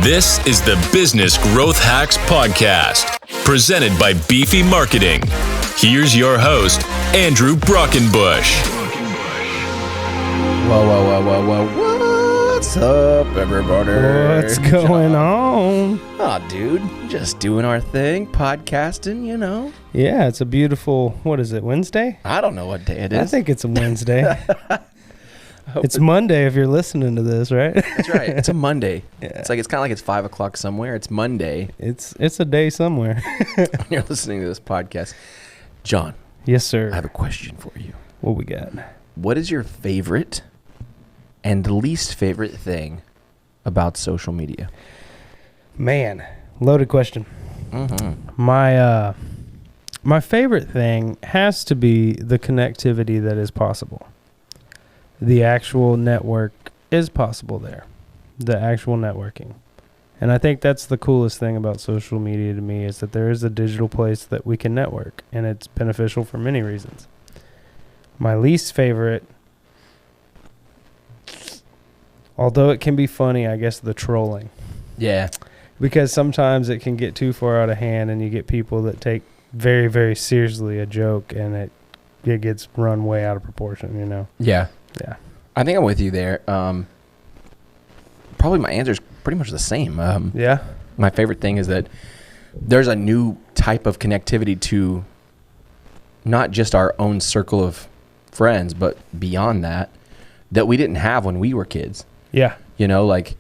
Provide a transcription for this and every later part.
This is the Business Growth Hacks Podcast, presented by Beefy Marketing. Here's your host, Andrew Brockenbush. Whoa. What's up, everybody? What's going on? Oh, dude, just doing our thing, podcasting, you know. Yeah, it's a beautiful, what is it, Wednesday? I don't know what day it is. I think it's a Wednesday. It's Monday if you're listening to this, right? That's right. It's a Monday. Yeah. It's kind of like it's 5 o'clock somewhere. It's Monday. It's a day somewhere. When you're listening to this podcast. John. Yes, sir. I have a question for you. What we got? What is your favorite and least favorite thing about social media? Man, loaded question. Mm-hmm. My favorite thing has to be the connectivity that is possible. The actual network is possible there. The actual networking. And I think that's the coolest thing about social media to me, is that there is a digital place that we can network, and it's beneficial for many reasons. My least favorite, although it can be funny, I guess the trolling. Yeah. Because sometimes it can get too far out of hand, and you get people that take very, very seriously a joke, and it gets run way out of proportion, you know? Yeah. Yeah. I think I'm with you there. Probably my answer is pretty much the same. Yeah? My favorite thing is that there's a new type of connectivity to not just our own circle of friends, but beyond that we didn't have when we were kids. Yeah. You know, like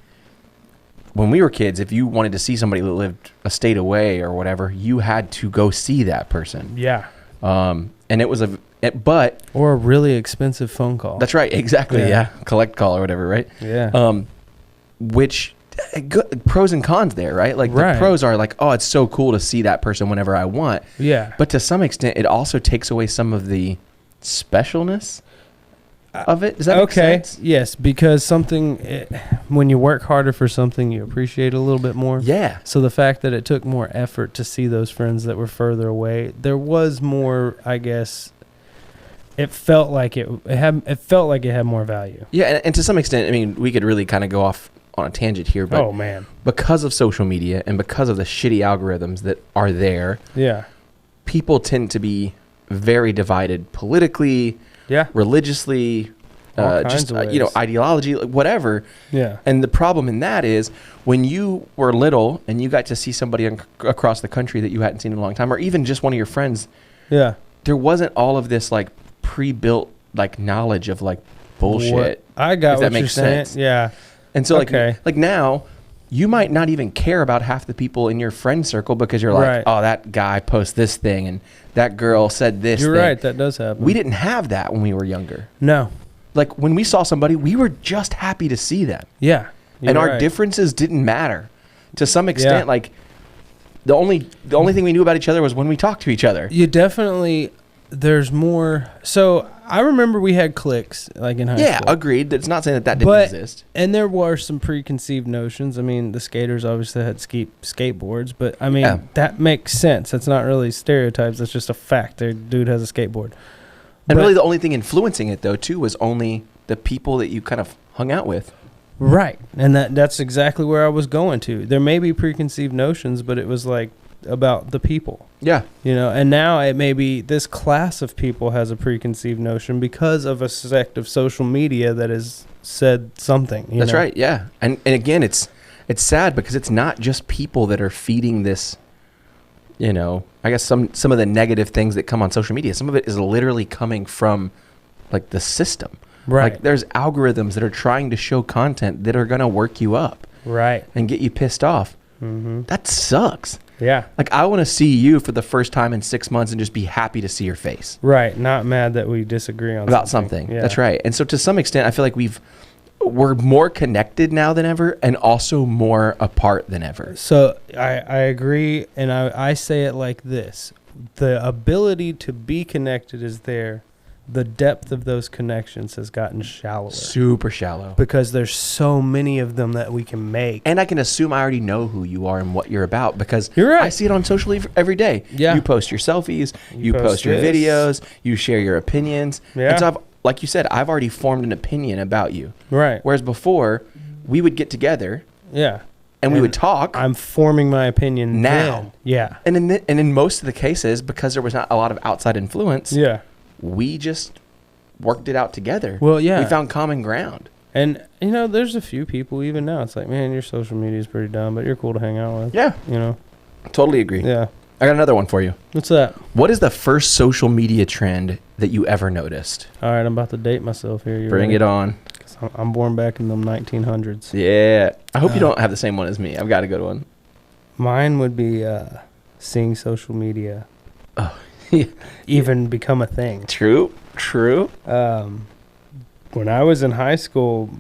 when we were kids, if you wanted to see somebody that lived a state away or whatever, you had to go see that person. Yeah. And it was or a really expensive phone call. That's right. Exactly. Yeah. Collect call or whatever. Right. Yeah. Which good, pros and cons there, right? Like the pros are like, oh, it's so cool to see that person whenever I want. Yeah. But to some extent, it also takes away some of the specialness of it. Does that make sense? Yes, because when you work harder for something, you appreciate it a little bit more. Yeah. So the fact that it took more effort to see those friends that were further away, there was more, I guess. It felt like it had more value. Yeah, and to some extent, I mean, we could really kind of go off on a tangent here, but oh man, because of social media and because of the shitty algorithms that are there, yeah, people tend to be very divided politically, religiously, just ideology, whatever. Yeah. And the problem in that is when you were little and you got to see somebody across the country that you hadn't seen in a long time, or even just one of your friends. Yeah. There wasn't all of this like pre-built like knowledge of like bullshit. I got what you're saying. Yeah. And so like now you might not even care about half the people in your friend circle because you're like, oh, that guy posts this thing and that girl said this You're thing. right. That does happen. We didn't have that when we were younger. No. Like when we saw somebody, we were just happy to see them. Yeah. And our differences didn't matter to some extent. Like the only thing we knew about each other was when we talked to each other. You definitely, there's more. So I remember we had cliques like in high school. Yeah, agreed. It's not saying that didn't exist. And there were some preconceived notions. I mean, the skaters obviously had skateboards, but I mean, that makes sense. That's not really stereotypes. That's just a fact. Their dude has a skateboard. And really the only thing influencing it though too was only the people that you kind of hung out with. Right. And that's exactly where I was going to. There may be preconceived notions, but it was like about the people. Yeah. You know, and now it may be this class of people has a preconceived notion because of a sect of social media that has said something. That's right. Yeah. And again, it's sad because it's not just people that are feeding this, you know, I guess some of the negative things that come on social media. Some of it is literally coming from like the system. Right. Like there's algorithms that are trying to show content that are going to work you up. Right. And get you pissed off. Mm-hmm. That sucks. Yeah. Like I want to see you for the first time in 6 months and just be happy to see your face. Right. Not mad that we disagree on about something. Yeah. That's right. And so to some extent, I feel like we're more connected now than ever and also more apart than ever. So I agree. And I say it like this. The ability to be connected is there. The depth of those connections has gotten shallower. Super shallow. Because there's so many of them that we can make. And I can assume I already know who you are and what you're about because you're right. I see it on social every day. Yeah. You post your selfies, you post your videos, you share your opinions. Yeah. And so like you said, I've already formed an opinion about you. Right. Whereas before, we would get together. Yeah. and we would talk. I'm forming my opinion now. then. Yeah. And in most of the cases, because there was not a lot of outside influence, we just worked it out together. Well, yeah. We found common ground. And, you know, there's a few people even now. It's like, man, your social media is pretty dumb, but you're cool to hang out with. Yeah. You know? Totally agree. Yeah. I got another one for you. What's that? What is the first social media trend that you ever noticed? All right, I'm about to date myself here. Bring it on. I'm born back in them 1900s. Yeah. I hope you don't have the same one as me. I've got a good one. Mine would be seeing social media even become a thing. True. When I was in high school,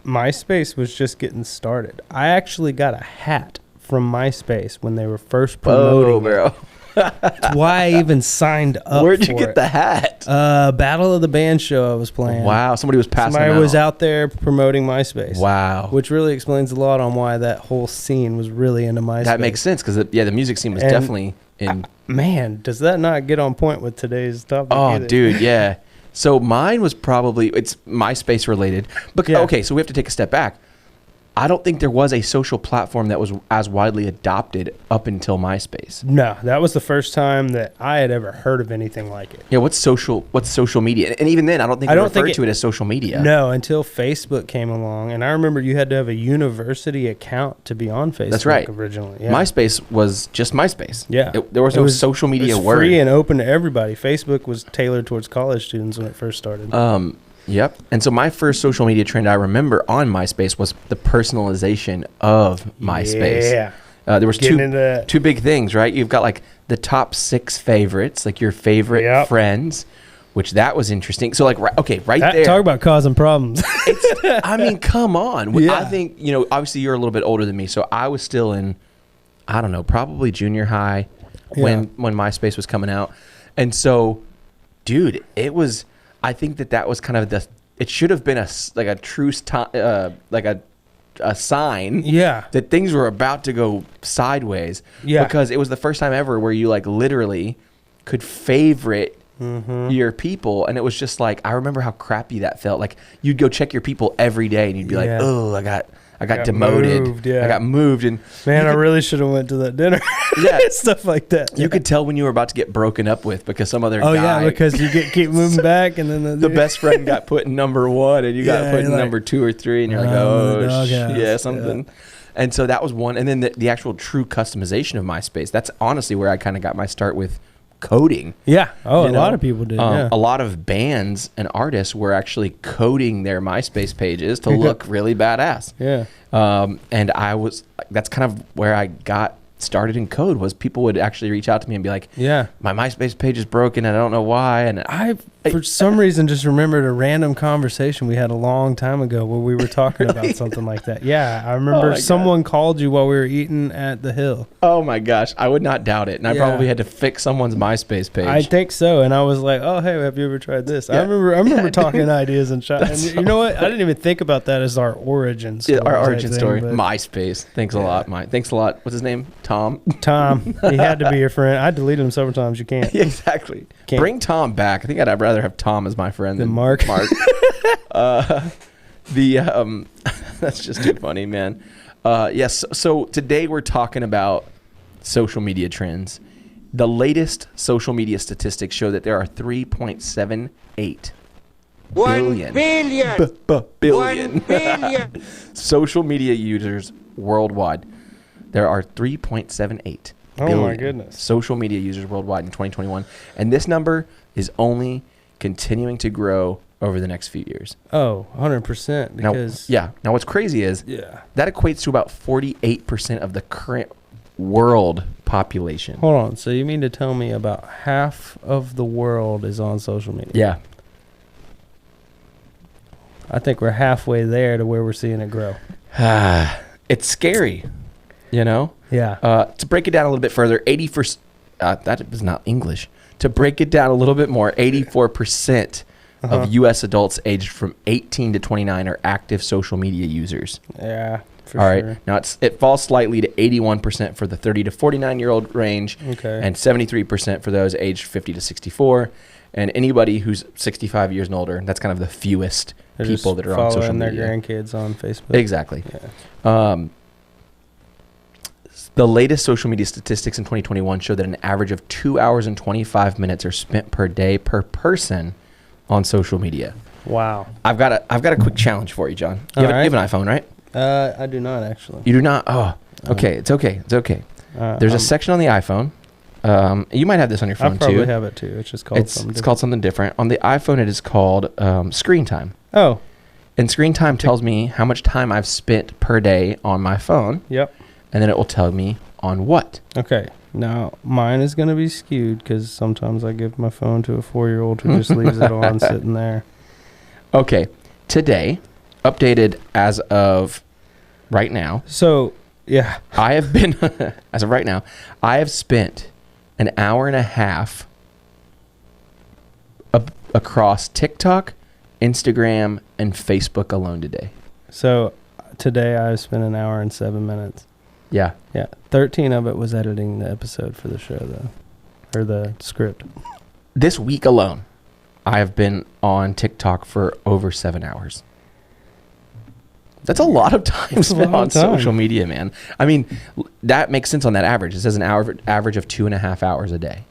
MySpace was just getting started. I actually got a hat from MySpace when they were first promoting bro. That's why I even signed up. Where'd you get the hat? Battle of the Band show I was playing. Wow, somebody was passing Somebody out. was out there promoting MySpace. Wow. Which really explains a lot on why that whole scene was really into MySpace. That makes sense because, the music scene was definitely in. Man, does that not get on point with today's topic? Oh, either? dude, yeah. So mine was it's MySpace related. But okay, so we have to take a step back. I don't think there was a social platform that was as widely adopted up until MySpace. No, that was the first time that I had ever heard of anything like it. Yeah, what's social media? And even then, I don't think we referred to it as social media. No, until Facebook came along. And I remember you had to have a university account to be on Facebook. That's right. Originally. Yeah. MySpace was just MySpace. Yeah. There was no social media it was word. free and open to everybody. Facebook was tailored towards college students when it first started. Yep. And so my first social media trend I remember on MySpace was the personalization of MySpace. Yeah. There was two big things, right? You've got like the top 6 favorites, like your favorite friends, which that was interesting. So like, right there. Talk about causing problems. I mean, come on. Yeah. I think, obviously you're a little bit older than me. So I was still in, I don't know, probably junior high when MySpace was coming out. And so, dude, I think that was kind of it should have been a true a sign that things were about to go sideways because it was the first time ever where you like literally could favorite your people, and it was just like, I remember how crappy that felt. Like you'd go check your people every day and you'd be like, oh, I got demoted. I got moved. And man, I really should have went to that dinner. Yeah. Stuff like that. You could tell when you were about to get broken up with because some other guy. Oh, yeah, because you keep moving back. And then the best friend got put in number 1 and you got put in number 2 or 3. And you're like, something. Yeah. And so that was one. And then the actual true customization of MySpace. That's honestly where I kind of got my start with coding. Yeah. Oh, a lot of people did. A lot of bands and artists were actually coding their MySpace pages to look really badass. Yeah. And that's kind of where I got started in code, was people would actually reach out to me and be like, my MySpace page is broken and I don't know why. And I for some reason just remembered a random conversation we had a long time ago where we were talking about something like that. Yeah, I remember someone called you while we were eating at the Hill. Oh my gosh, I would not doubt it. And I probably had to fix someone's MySpace page. I think so. And I was like, oh, hey, have you ever tried this? I remember talking ideas and shit. And you know what? I didn't even think about that as our origin story. Our origin story. MySpace. Thanks a lot, Mike. Thanks a lot. What's his name? Tom. He had to be your friend. I deleted him several times. You can't. Exactly. Bring Tom back. I think I'd rather have Tom as my friend than Mark. That's just too funny, man. Yes. So today we're talking about social media trends. The latest social media statistics show that there are 3.78 billion. 1 billion social media users worldwide. There are 3.78 billion my goodness. social media users worldwide in 2021. And this number is only continuing to grow over the next few years. Oh, 100%. Because now what's crazy is that equates to about 48% of the current world population. Hold on. So you mean to tell me about half of the world is on social media? Yeah. I think we're halfway there to where we're seeing it grow. It's scary, Yeah. To break it down a little bit further, 80%. That is not English. To break it down a little bit more, 84% of U.S. adults aged from 18 to 29 are active social media users. Yeah, for All sure. right. Now, it falls slightly to 81% for the 30 to 49-year-old range, and 73% for those aged 50 to 64. And anybody who's 65 years and older, that's kind of the fewest people that are on social media. Following their grandkids on Facebook. Exactly. Yeah. The latest social media statistics in 2021 show that an average of 2 hours and 25 minutes are spent per day per person on social media. Wow. I've got a quick challenge for you, John. You have an iPhone, right? I do not, actually. You do not? Oh, okay. It's okay. There's a section on the iPhone. You might have this on your phone, too. I probably have it, too. It's just called something different. It's called something different. On the iPhone, it is called screen time. Oh. And screen time tells me how much time I've spent per day on my phone. Yep. And then it will tell me on what. Okay. Now, mine is going to be skewed because sometimes I give my phone to a 4-year-old who just leaves it on sitting there. Okay. Today, updated as of right now. So, yeah. I have been, as of right now, I have spent an hour and a half across TikTok, Instagram, and Facebook alone today. So, today I've spent an hour and 7 minutes. Yeah. Yeah. 13 of it was editing the episode for the show, though. Or the script. This week alone, I have been on TikTok for over 7 hours. That's a lot of time spent on social media, man. I mean, that makes sense on that average. It says an average of 2.5 hours a day.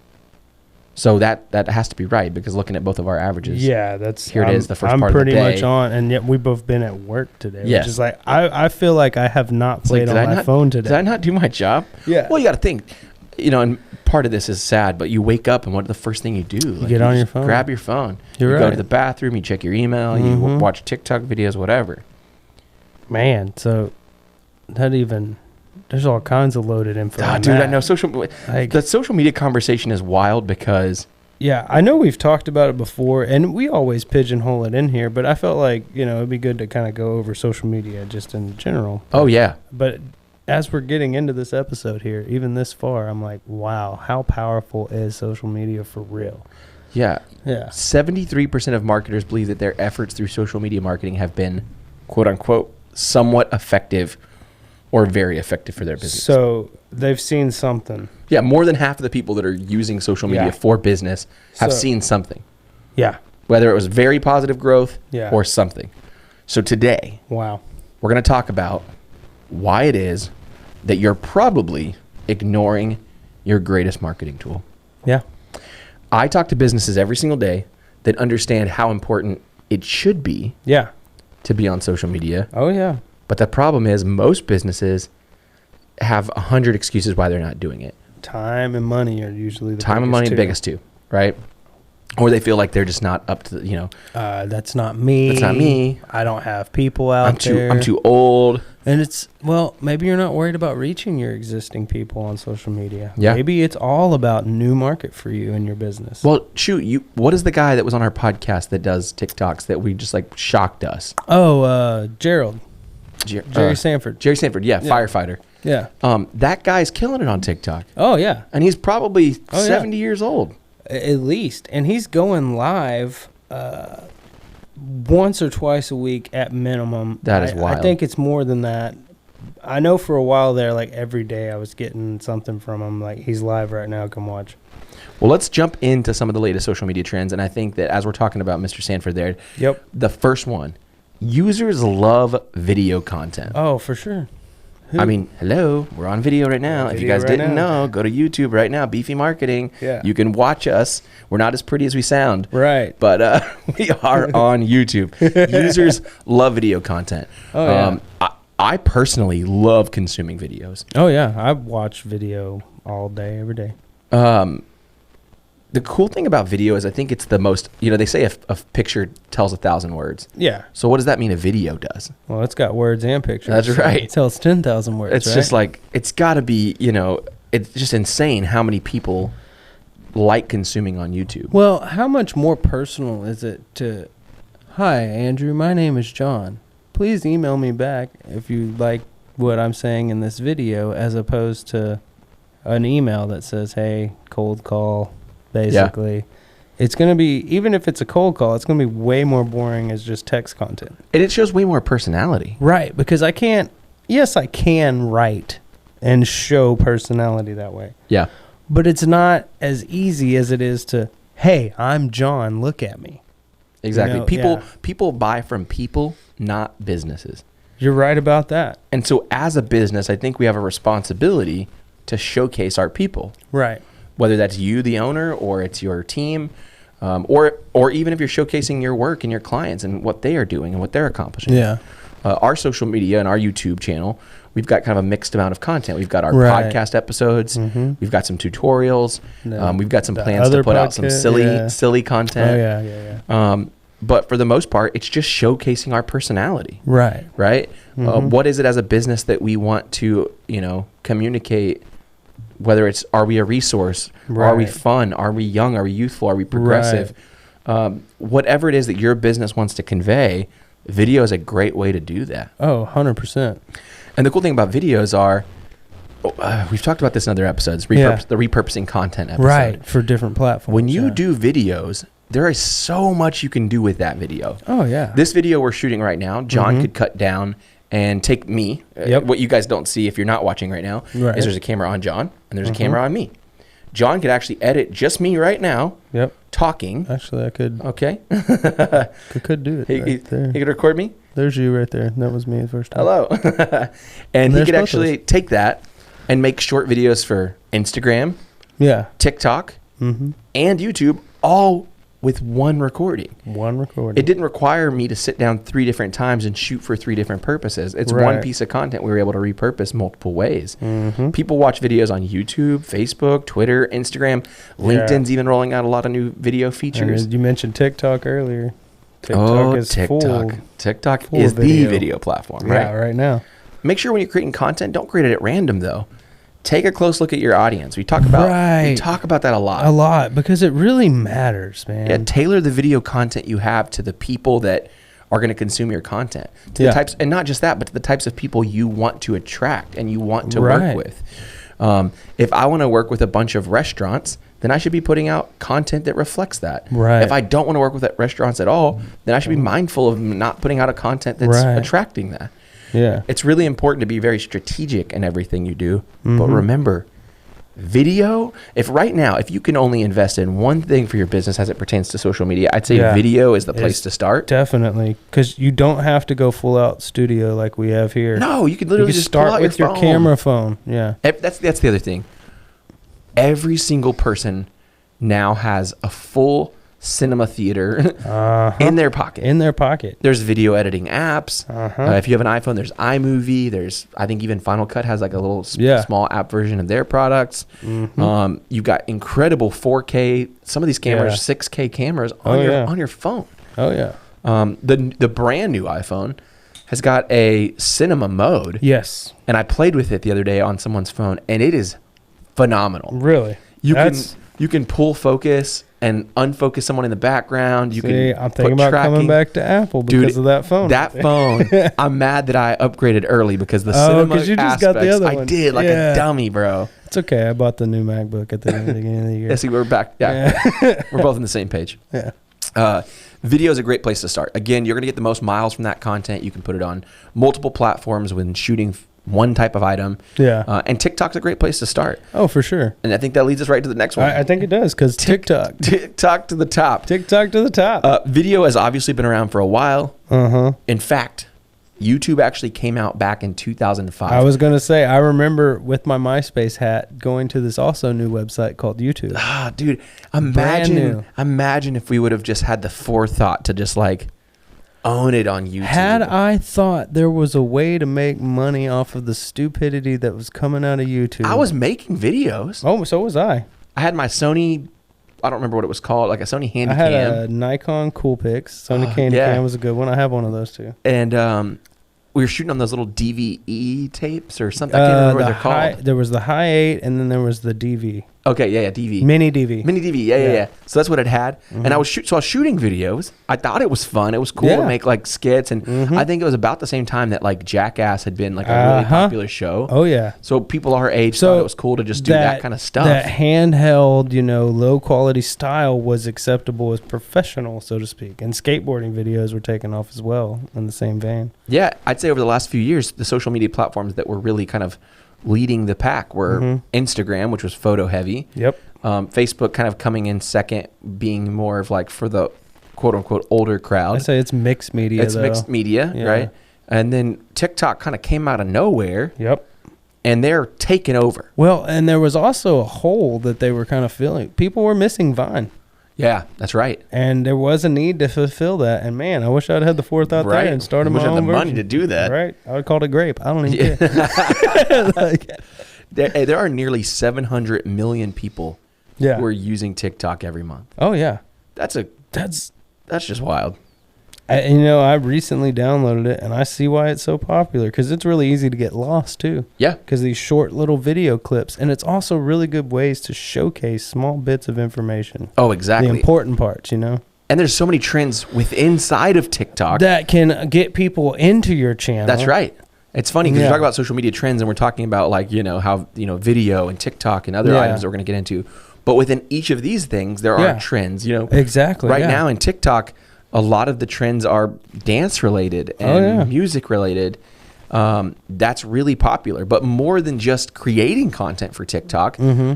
So that has to be right, because looking at both of our averages. Yeah, that's here. It is the first part of the day. I'm pretty much on, and yet we've both been at work today. Yes. Which is like I feel like I have not played on my phone today. Did I not do my job? Yeah. Well, you got to think, and part of this is sad, but you wake up and what the first thing you do? You get on your phone. Grab your phone. You go to the bathroom. You check your email. You watch TikTok videos, whatever. Man, so there's all kinds of loaded info. Dude, I know the social media conversation is wild because. Yeah, I know we've talked about it before, and we always pigeonhole it in here, but I felt like, it'd be good to kind of go over social media just in general. Oh, yeah. But as we're getting into this episode here, even this far, I'm like, wow, how powerful is social media for real? Yeah. Yeah. 73% of marketers believe that their efforts through social media marketing have been, quote unquote, somewhat effective or very effective for their business. So they've seen something. Yeah, more than half of the people that are using social media for business have seen something. Yeah. Whether it was very positive growth or something. So today, wow, we're going to talk about why it is that you're probably ignoring your greatest marketing tool. Yeah. I talk to businesses every single day that understand how important it should be to be on social media. Oh, yeah. But the problem is most businesses have 100 excuses why they're not doing it. Time and money are usually the time and money biggest two, right? Or they feel like they're just not up to that's not me. That's not me. I don't have people out there. I'm too old. And maybe you're not worried about reaching your existing people on social media. Yeah. Maybe it's all about new market for you and your business. Well, what is the guy that was on our podcast that does TikToks that we just shocked us? Oh, Gerald. Jerry Sanford. Jerry Sanford, firefighter. Yeah. That guy's killing it on TikTok. Oh, yeah. And he's probably 70 years old. At least. And he's going live once or twice a week at minimum. That is wild. I think it's more than that. I know for a while there, every day I was getting something from him. He's live right now. Come watch. Well, let's jump into some of the latest social media trends. And I think that as we're talking about Mr. Sanford there, the first one, users love video content. Oh, for sure. I mean, hello, we're on video right now. If you guys didn't know, go to YouTube right now, Beefy Marketing. Yeah. You can watch us. We're not as pretty as we sound. Right. But we are on YouTube. Users love video content. Oh, yeah. I personally love consuming videos. Oh, yeah. I watch video all day, every day. The cool thing about video is I think it's the most, they say a picture tells 1,000 words. Yeah. So what does that mean a video does? Well, it's got words and pictures. That's right. It tells 10,000 words, It's just it's got to be, it's just insane how many people like consuming on YouTube. Well, how much more personal is it to, hi, Andrew, my name is John. Please email me back if you like what I'm saying in this video, as opposed to an email that says, hey, cold call. Basically, it's going to be, even if it's a cold call, it's going to be way more boring as just text content. And it shows way more personality. Right, because I can write and show personality that way. Yeah. But it's not as easy as it is to, hey, I'm John, look at me. Exactly. People buy from people, not businesses. You're right about that. And so as a business, I think we have a responsibility to showcase our people. Right. Whether that's you, the owner, or it's your team, or even if you're showcasing your work and your clients and what they are doing and what they're accomplishing. Yeah. Our social media and our YouTube channel, we've got kind of a mixed amount of content. We've got our Right. podcast episodes. Mm-hmm. We've got some tutorials. We've got some the plans to other put out some podcast, silly content. Oh, yeah. But for the most part, it's just showcasing our personality. Right. Right? Mm-hmm. What is it as a business that we want to, communicate? Whether it's, are we a resource? Right. Are we fun? Are we young? Are we youthful? Are we progressive? Whatever it is that your business wants to convey, video is a great way to do that. Oh, 100%. And the cool thing about videos are, we've talked about this in other episodes, the repurposing content episode. Right. For different platforms. When you do videos, there is so much you can do with that video. Oh, yeah. This video we're shooting right now, John could cut down and take me. Yep. What you guys don't see if you're not watching right now is there's a camera on John and there's a camera on me. John could actually edit just me right now talking. Actually, I could. Okay. I could do it right there. He could record me? There's you right there. That was me the first time. Hello. And he could both actually take that and make short videos for Instagram, TikTok, and YouTube, all with one recording. It didn't require me to sit down 3 different times and shoot for 3 different purposes. It's one piece of content we were able to repurpose multiple ways. People watch videos on YouTube, Facebook, Twitter, Instagram. LinkedIn's even rolling out a lot of new video features. And you mentioned TikTok earlier. TikTok is full. TikTok full is the video platform, right? Yeah, right now. Make sure when you're creating content, don't create it at random, though. Take a close look at your audience. We talk about that a lot. A lot, because it really matters, man. Yeah, tailor the video content you have to the people that are going to consume your content. To the types, and not just that, but to the types of people you want to attract and you want to work with. If I want to work with a bunch of restaurants, then I should be putting out content that reflects that. Right. If I don't want to work with restaurants at all, then I should be mindful of not putting out a content that's attracting that. Yeah. It's really important to be very strategic in everything you do. But remember, video, if you can only invest in one thing for your business as it pertains to social media, I'd say video is the place to start. Definitely. Because you don't have to go full out studio like we have here. No, you can literally just start with your camera phone. Yeah. That's the other thing. Every single person now has a full cinema theater in their pocket. There's video editing apps. If you have an iPhone, there's iMovie. I think even Final Cut has like a little small app version of their products. You've got incredible 4K. Some of these cameras, 6K cameras on your phone. Oh yeah. The brand new iPhone has got a cinema mode. Yes. And I played with it the other day on someone's phone, and it is phenomenal. Really? You can pull focus and unfocus someone in the background. I'm thinking about coming back to Apple because of that phone. That phone, I'm mad that I upgraded early because the cinema you just got the other one. I did like a dummy, bro. It's okay. I bought the new MacBook at the beginning of the year. Yeah, see, we're back. Yeah. We're both on the same page. Yeah. Video is a great place to start. Again, you're going to get the most miles from that content. You can put it on multiple platforms when shooting one type of item. Yeah. And TikTok's a great place to start. Oh, for sure. And I think that leads us right to the next one. I think it does, because TikTok to the top. TikTok to the top. Video has obviously been around for a while. In fact, YouTube actually came out back in 2005. I was going to say, I remember with my MySpace hat going to this also new website called YouTube. Dude, imagine if we would have just had the forethought to just like own it on YouTube. Had I thought there was a way to make money off of the stupidity that was coming out of YouTube. I was making videos. Oh, so was I. I had my Sony, I don't remember what it was called, like a Sony Handycam. I had a Nikon Coolpix. Sony Handycam was a good one. I have one of those too. And we were shooting on those little DVE tapes or something. I can't remember what they're called. There was the High 8 and then there was the DV. Okay, yeah, DV. Mini DV. Yeah. So that's what it had. And I was shooting videos. I thought it was fun. It was cool to make like skits. And I think it was about the same time that like Jackass had been like a really popular show. Oh, yeah. So people our age thought it was cool to just do that kind of stuff. That handheld, low quality style was acceptable as professional, so to speak. And skateboarding videos were taken off as well in the same vein. Yeah, I'd say over the last few years, the social media platforms that were really kind of leading the pack were Instagram, which was photo heavy. Yep. Facebook kind of coming in second, being more of like for the quote unquote older crowd. I say it's mixed media. Mixed media, right? And then TikTok kind of came out of nowhere. Yep. And they're taking over. Well, and there was also a hole that they were kind of filling. People were missing Vine. Yeah, that's right. And there was a need to fulfill that. And man, I wish I'd had the forethought Right. there and started my I wish I own had the version. money to do that. Right. I would call it Grape. I don't even care. Like, There are nearly 700 million people yeah. who are using TikTok every month. Oh yeah. That's just wild. I recently downloaded it, and I see why it's so popular, because it's really easy to get lost too. Yeah. Because these short little video clips, and it's also really good ways to showcase small bits of information. Oh, exactly. The important parts, And there's so many trends inside of TikTok that can get people into your channel. That's right. It's funny because Yeah. we talk about social media trends, and we're talking about how video and TikTok and other Yeah. items that we're going to get into. But within each of these things, there are Yeah. trends. Exactly. Right yeah. now in TikTok, a lot of the trends are dance related and Oh, yeah. music related. That's really popular. But more than just creating content for TikTok, Mm-hmm.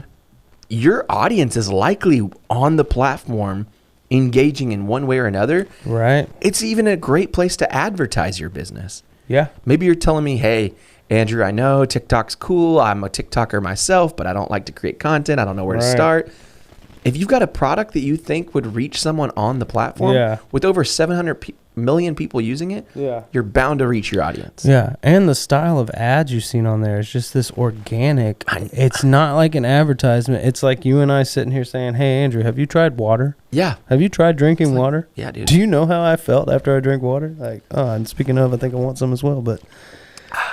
your audience is likely on the platform engaging in one way or another. Right. It's even a great place to advertise your business. Yeah. Maybe you're telling me, hey, Andrew, I know TikTok's cool. I'm a TikToker myself, but I don't like to create content. I don't know where to Right. start. If you've got a product that you think would reach someone on the platform Yeah. with over 700 million people using it, Yeah. you're bound to reach your audience. Yeah, and the style of ads you've seen on there is just this organic. It's not like an advertisement. It's like you and I sitting here saying, "Hey, Andrew, have you tried water? Yeah. Have you tried drinking water? Yeah, dude. Do you know how I felt after I drank water? Like, and speaking of, I think I want some as well. But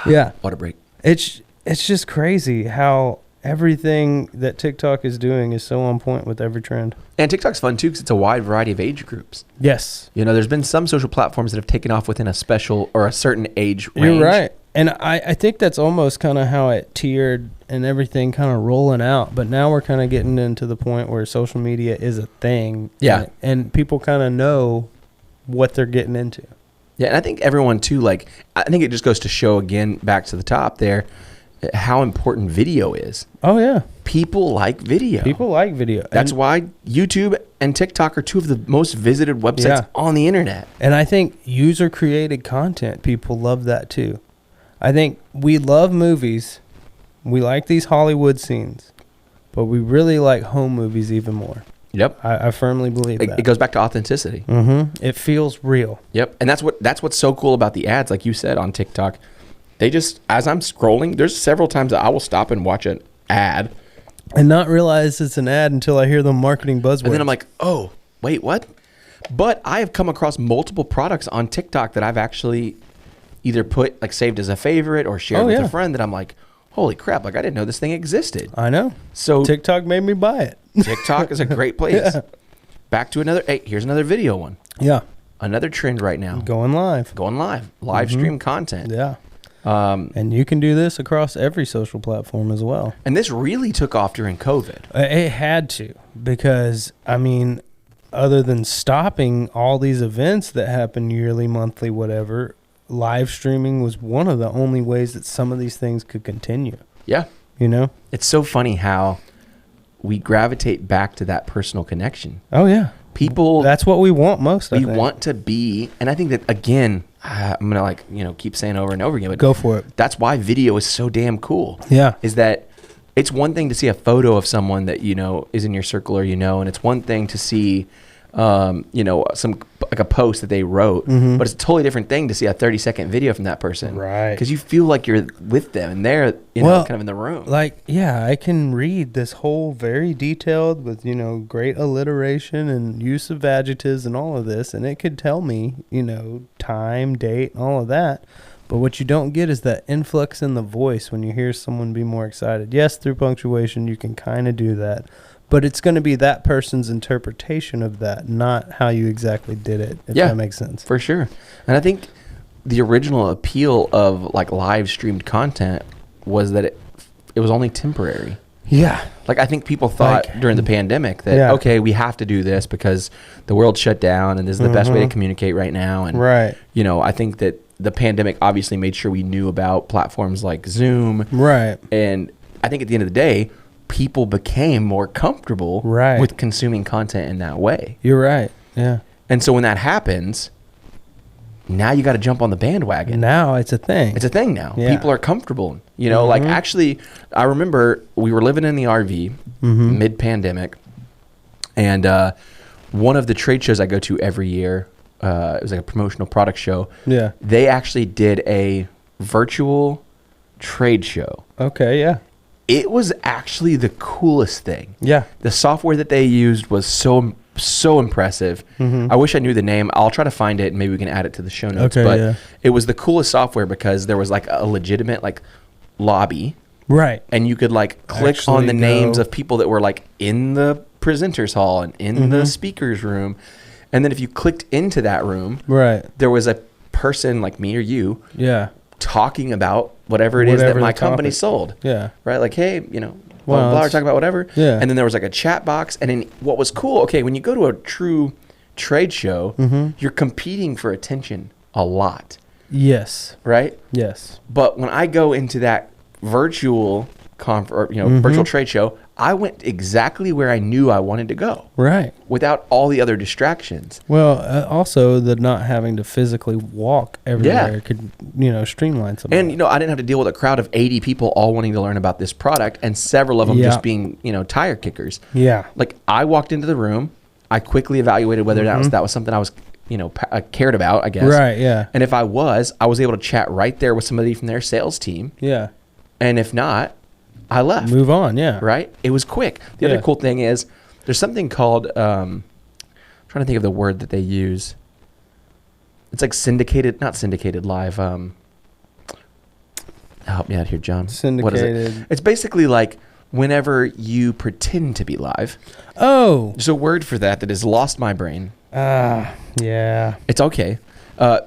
yeah, Water break. it's just crazy how everything that TikTok is doing is so on point with every trend. And TikTok's fun too because it's a wide variety of age groups. Yes, There's been some social platforms that have taken off within a special or a certain age range. you're right. And I think that's almost kind of how it tiered and everything kind of rolling out. But now we're kind of getting into the point where social media is a thing. Yeah. And people kind of know what they're getting into. Yeah, and I think everyone too, I think it just goes to show again, back to the top there, how important video is. Oh, yeah. People like video. People like video. That's why YouTube and TikTok are two of the most visited websites Yeah. on the internet. And I think user-created content, people love that too. I think we love movies. We like these Hollywood scenes. But we really like home movies even more. Yep. I firmly believe that. It goes back to authenticity. Mm-hmm. It feels real. Yep. And that's what's so cool about the ads, like you said, on TikTok. They just, as I'm scrolling, there's several times that I will stop and watch an ad. And not realize it's an ad until I hear the marketing buzzwords. And then I'm like, oh, wait, what? But I have come across multiple products on TikTok that I've actually either saved as a favorite or shared with a friend that I'm like, holy crap, I didn't know this thing existed. I know. So TikTok made me buy it. TikTok is a great place. Yeah. Back to here's another video one. Yeah. Another trend right now. Going live. Live stream content. Yeah. And you can do this across every social platform as well. And this really took off during COVID. It had to, because, other than stopping all these events that happen yearly, monthly, whatever, live streaming was one of the only ways that some of these things could continue. Yeah. It's so funny how we gravitate back to that personal connection. Oh, yeah. People, that's what we want most, I think. We want to be, and I think that, again, I'm going to keep saying over and over again, but go for it. That's why video is so damn cool. Yeah. Is that it's one thing to see a photo of someone that, is in your circle or, and it's one thing to see, some a post that they wrote, but it's a totally different thing to see a 30-second video from that person. Right. Because you feel like you're with them and they're, kind of in the room. I can read this whole very detailed with, great alliteration and use of adjectives and all of this. And it could tell me, time, date, all of that. But what you don't get is that influx in the voice when you hear someone be more excited. Yes, through punctuation, you can kind of do that. But it's going to be that person's interpretation of that, not how you exactly did it, if that makes sense. For sure. And I think the original appeal of live streamed content was that it was only temporary. Yeah. I think people thought during the pandemic that, okay, we have to do this because the world shut down and this is the best way to communicate right now. And, I think that the pandemic obviously made sure we knew about platforms like Zoom. Right. And I think at the end of the day, people became more comfortable with consuming content in that way. You're right. Yeah. And so when that happens, now you got to jump on the bandwagon. Now it's a thing. It's a thing now. Yeah. People are comfortable. You know, like actually, I remember we were living in the RV mid-pandemic, and one of the trade shows I go to every year, it was like a promotional product show. Yeah. They actually did a virtual trade show. Okay, yeah. It was actually the coolest thing. Yeah. The software that they used was so impressive. I wish I knew the name. I'll try to find it and maybe we can add it to the show notes. Okay, but yeah. it was the coolest software because there was like a legitimate like lobby. Right. And you could like click Actually on the names go. of people that were like in the presenters hall and in the speakers room. And then if you clicked into that room, Right. there was a person like me or you Yeah. talking about whatever it is that Whatever my the company topic. sold. Yeah. Right? Like, hey, you know, Well, blah, blah, we're it's- talking about whatever. Yeah. And then there was like a chat box. And then what was cool, okay, when you go to a true trade show, you're competing for attention a lot, Yes. right? Yes. But when I go into that virtual virtual trade show, I went exactly where I knew I wanted to go Right. without all the other distractions. Well, also the not having to physically walk everywhere could, streamline some. And, I didn't have to deal with a crowd of 80 people all wanting to learn about this product and several of them just being, tire kickers. Yeah. Like I walked into the room, I quickly evaluated whether that was something I was, cared about, I guess. Right. Yeah. And if I was able to chat right there with somebody from their sales team. Yeah. And if not, I left. Move on. Yeah. Right? It was quick. The other cool thing is there's something called, I'm trying to think of the word that they use. It's like not syndicated live. Help me out here, John. Syndicated. What is it? It's basically like whenever you pretend to be live. Oh. There's a word for that has lost my brain. Yeah. It's okay.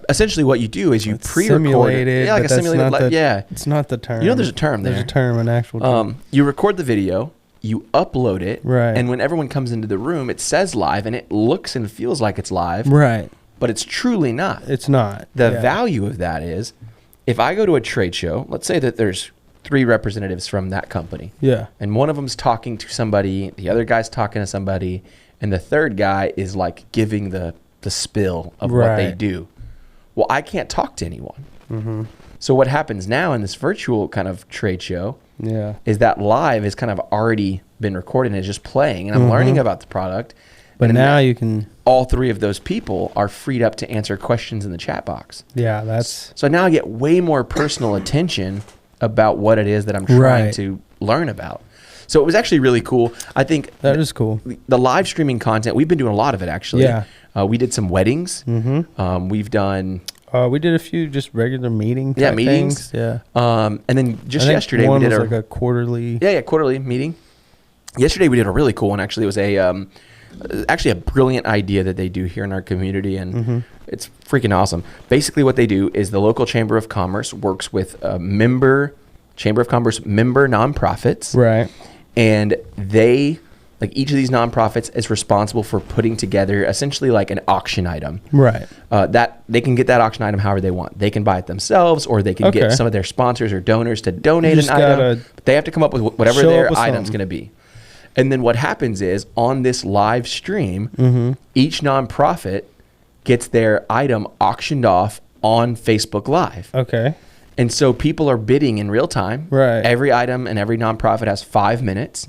Essentially what you do is you It's pre-record simulated, like but a that's simulated not live. Yeah. It's not the term. There's a term there. There's a term, an actual term. You record the video, you upload it, Right. and when everyone comes into the room, it says live, and it looks and feels like it's live, Right. but it's truly not. It's not. The Yeah. value of that is, if I go to a trade show, let's say that there's 3 representatives from that company, Yeah. and one of them's talking to somebody, the other guy's talking to somebody, and the third guy is like giving the spill of what they Right. do. Well, I can't talk to anyone. So what happens now in this virtual kind of trade show Yeah. is that live has kind of already been recorded and is just playing, and I'm learning about the product. But and now you can. all 3 of those people are freed up to answer questions in the chat box. Yeah. That's. So now I get way more personal attention about what it is that I'm trying Right. to learn about. So it was actually really cool. I think That is cool. the live streaming content, we've been doing a lot of it actually. Yeah. We did some weddings. We've done We did a few just regular meeting. Yeah, type meetings. Things. Yeah. and then just I think yesterday we one did was like a quarterly. quarterly meeting. Yesterday we did a really cool one. Actually, it was actually a brilliant idea that they do here in our community, and it's freaking awesome. Basically, what they do is the local Chamber of Commerce works with Chamber of Commerce member nonprofits, Right. and they like each of these nonprofits is responsible for putting together essentially like an auction item. Right. That they can get that auction item however they want. They can buy it themselves, or they can get Okay. some of their sponsors or donors to donate just an item. gotta But they have to come up with whatever show their up with item's something. going to be. And then what happens is on this live stream, each nonprofit gets their item auctioned off on Facebook Live. Okay. And so people are bidding in real time. Right. Every item and every nonprofit has 5 minutes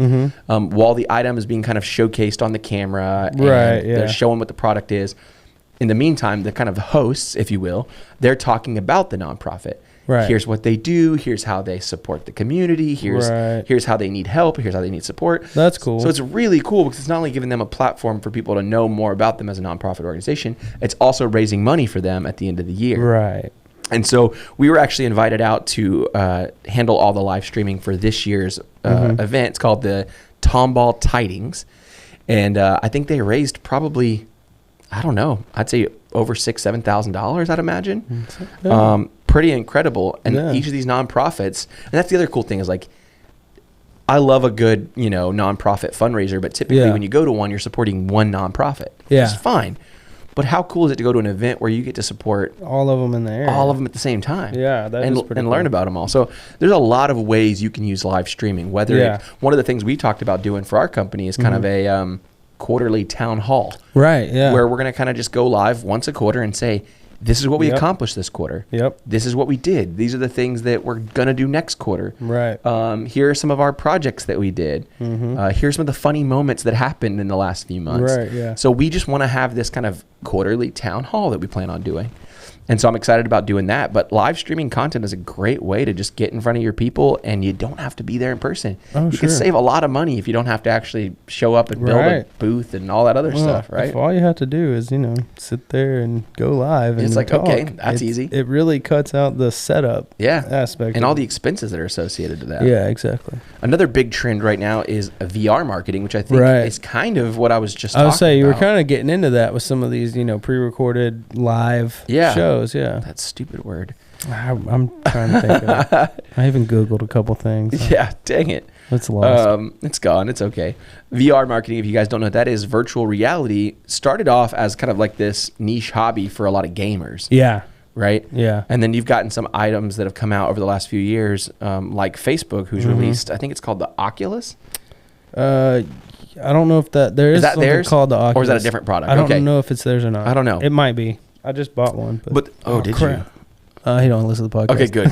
while the item is being kind of showcased on the camera. And Right, yeah. they're showing what the product is. In the meantime, the kind of hosts, if you will, they're talking about the nonprofit. Right. Here's what they do. Here's how they support the community. Here's how they need help. Here's how they need support. That's cool. So it's really cool because it's not only giving them a platform for people to know more about them as a nonprofit organization, it's also raising money for them at the end of the year. Right. And so we were actually invited out to handle all the live streaming for this year's event. It's called the Tomball Tidings. And I think they raised probably, I don't know, I'd say over $6,000, $7,000, I'd imagine. Yeah. Pretty incredible. And Yeah. each of these nonprofits, and that's the other cool thing is like, I love a good, nonprofit fundraiser, but typically when you go to one, you're supporting one nonprofit. Yeah. It's fine. But how cool is it to go to an event where you get to support All of them in the area. all of them at the same time? Yeah, that and, is pretty and cool. learn about them all. So there's a lot of ways you can use live streaming. One of the things we talked about doing for our company is kind of a quarterly town hall. Right. Yeah. Where we're going to kind of just go live once a quarter and say, This is what we accomplished this quarter. Yep. This is what we did. These are the things that we're going to do next quarter. Right. Here are some of our projects that we did. Here's some of the funny moments that happened in the last few months. Right, yeah. So we just want to have this kind of quarterly town hall that we plan on doing. And so I'm excited about doing that. But live streaming content is a great way to just get in front of your people, and you don't have to be there in person. You can save a lot of money if you don't have to actually show up and build a booth and all that other stuff, right? If all you have to do is, sit there and go live. And it's like, talk. Okay, that's easy. It really cuts out the setup aspect. And all the expenses that are associated to that. Yeah, exactly. Another big trend right now is VR marketing, which I think is kind of what I was just talking about. I would say you were kind of getting into that with some of these, pre-recorded live shows. Yeah. That stupid word. I'm trying to think of it. I even Googled a couple things. Yeah, dang it. It's lost. It's gone. It's okay. VR marketing, if you guys don't know what that is, virtual reality started off as kind of like this niche hobby for a lot of gamers. Yeah. Right? Yeah. And then you've gotten some items that have come out over the last few years, like Facebook, who's released, I think it's called the Oculus. I don't know if there is something theirs? called the Oculus. Or is that a different product? I don't know if it's theirs or not. I don't know. It might be. I just bought one. But did you? He don't listen to the podcast. Okay, good.